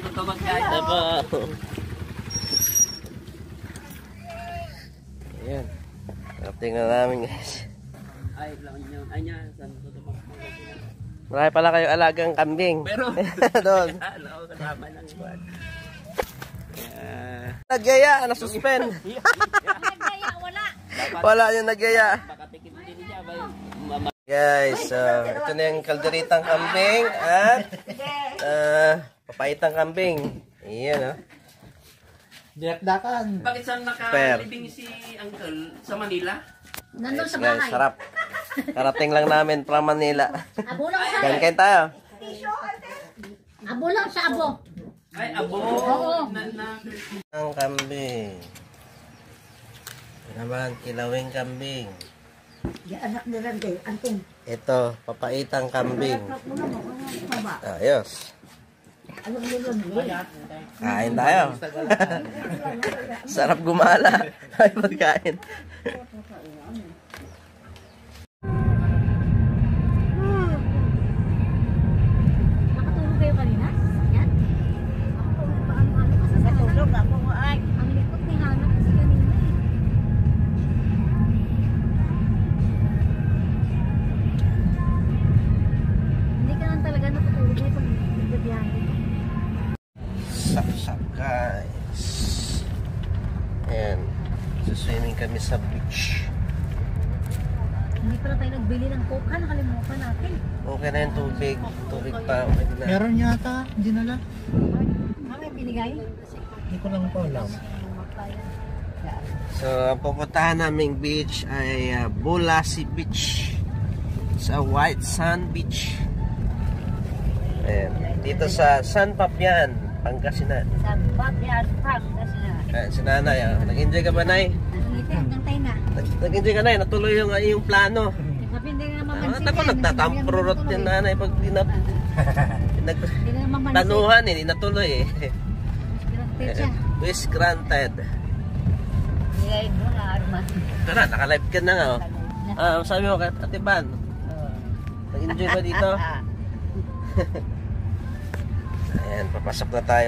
natuto magkain. Apo. Ayan. Tingnan namin guys. Ay, lang yun. Ay niya, saan natuto magkain. Marami pala kayong alagang kambing. Pero, doon. kasama lang yun. Nagyaya, nasuspend. Nagaya, wala. Wala yung nagyaya. Pakatikim din niya. Guys, ito na yung kalderitang kambing at papaitang kambing. Iyan, Dinakdakan. Bakit saan nakalibing si Uncle sa Manila? Nandun sa guys, bahay. sarap. Karating lang namin from Manila. Abo lang sa Kain tayo. abo lang sa abo. Ay, abo. Oo. Ang kambing. Ito naman, kilawing kambing. Anak ni Randy, anting. Ito, papaitang kambing. Ayos. Kain tayo. Sarap gumala. Ay, magkain. Nakatulog kayo kanina? Yan? Nakatulog ba ang ano? Kasi natulog ako ay. Ang likot ni Hana kasi kanina eh. Hindi ka naman talaga natutulog na pag nagbabiyahe. Sap-sap guys. Ayan. Swimming kami sa beach. Hindi pala tayo nagbili ng coke. Nakalimutan natin. Okay na yung tubig. Tubig pa. Okay na. Meron yata, hindi nala. May binigay? Hindi ko lang po alam. So, ang pupuntahan naming beach ay Bulasi Beach. Sa White Sand Beach. Ayan. Dito sa San Fabian, Pangasinan. Sa Babian Park kasi na. Ayan, si Nanay. Nag-enjoy ka ba, Nay? Nakangiti hanggang tayo na. Nag-enjoy ka, Nay? Natuloy yung plano. Sabi hindi na mamansin. Ako, nagtatamprurot yan, Nanay. Pag Hindi na mamansin. tanuhan, hindi natuloy eh. Granted siya. Wish granted. Nilay mo na arma. Ito na, naka-live ka na nga. Oh. Sabi mo, Ate Ban, nag-enjoy ba dito? Ayan, papasok na tayo.